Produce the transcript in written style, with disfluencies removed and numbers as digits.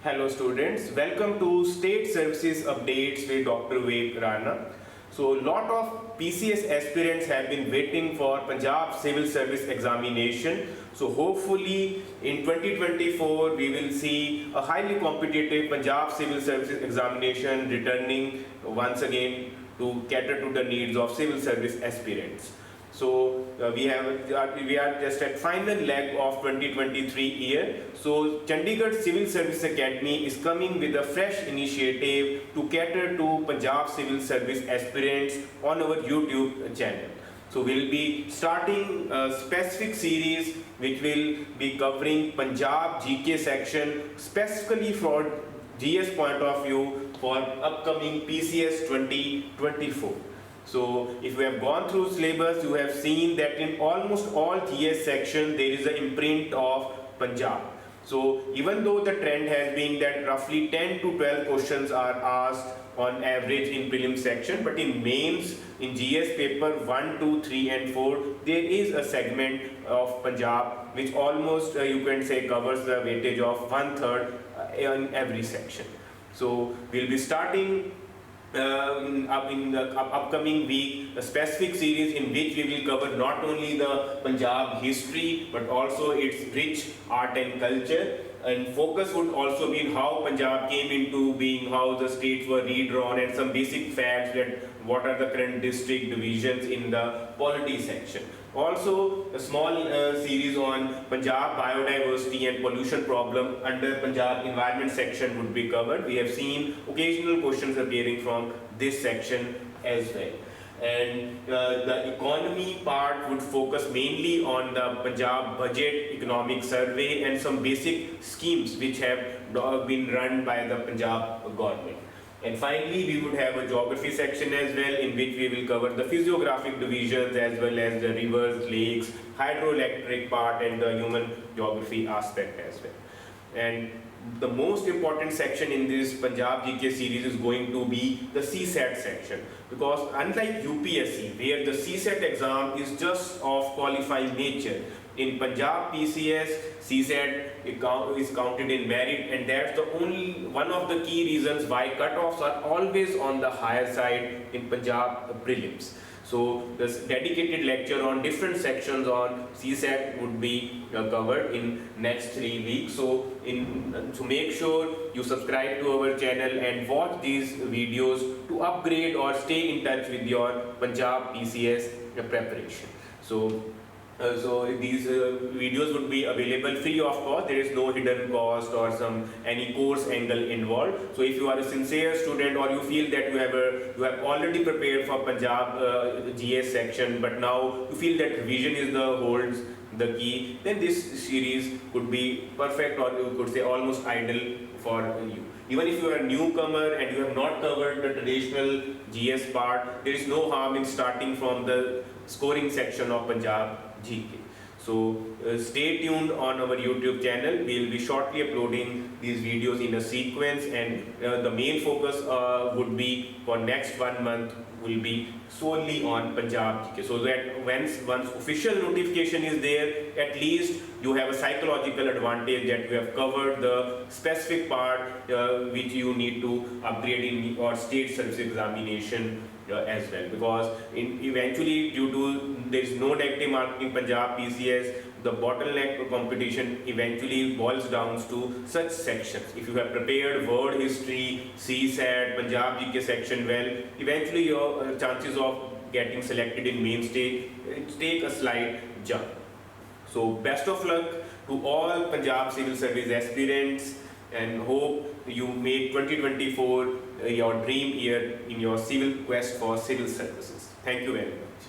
Hello students, welcome to State Services Updates with Dr. Vivek Rana. So lot of PCS aspirants have been waiting for Punjab Civil Service examination. So hopefully in 2024 we will see a highly competitive Punjab Civil Services examination returning once again to cater to the needs of civil service aspirants. So we are just at final leg of 2023 year. So Chandigarh Civil Services Academy is coming with a fresh initiative to cater to Punjab Civil Service aspirants on our YouTube channel. So we'll be starting a specific series which will be covering Punjab GK section specifically for GS point of view for upcoming PCS 2024. So if you have gone through syllabus, you have seen that in almost all GS sections there is an imprint of Punjab. So even though the trend has been that roughly 10 to 12 questions are asked on average in prelim section, but in mains, in GS paper 1, 2, 3 and 4, there is a segment of Punjab which almost you can say covers the weightage of 1/3 in every section. So we'll be starting in the upcoming week a specific series in which we will cover not only the Punjab history but also its rich art and culture, and focus would also be in how Punjab came into being, how the states were redrawn, and some basic facts that what are the current district divisions in the polity section. Also a small series on Punjab biodiversity and pollution problem under Punjab environment section would be covered. We have seen occasional questions appearing from this section as well. And the economy part would focus mainly on the Punjab budget economic survey and some basic schemes which have been run by the Punjab government. And finally, we would have a geography section as well, in which we will cover the physiographic divisions as well as the rivers, lakes, hydroelectric part and the human geography aspect as well. And the most important section in this Punjab GK series is going to be the CSAT section, because unlike UPSC where the CSAT exam is just of qualifying nature, in Punjab PCS, CSAT is counted in merit, and that's the only one of the key reasons why cutoffs are always on the higher side in Punjab prelims. So this dedicated lecture on different sections on CSAT would be covered in next 3 weeks. So make sure you subscribe to our channel and watch these videos to upgrade or stay in touch with your Punjab PCS preparation. So these videos would be available free of cost. There is no hidden cost or any course angle involved. So if you are a sincere student or you feel that you have already prepared for Punjab GS section, but now you feel that revision is holds the key, then this series could be perfect, or you could say almost ideal for you. Even if you are a newcomer and you have not covered the traditional GS part, there is no harm in starting from the scoring section of Punjab GK. So stay tuned on our YouTube channel. We will be shortly uploading these videos in a sequence, and the main focus would be for next 1 month will be solely on Punjab GK. So that once official notification is there, at least you have a psychological advantage that you have covered the specific part which you need to upgrade in your state service examination as well, because eventually due to there is no negative marking in Punjab PCS, the bottleneck competition eventually boils down to such sections. If you have prepared word history, CSAT, Punjab GK section well, eventually your chances of getting selected in main stage take a slight jump. So best of luck to all Punjab Civil Service aspirants, and hope you make 2024 your dream year in your civil quest for civil services. Thank you very much.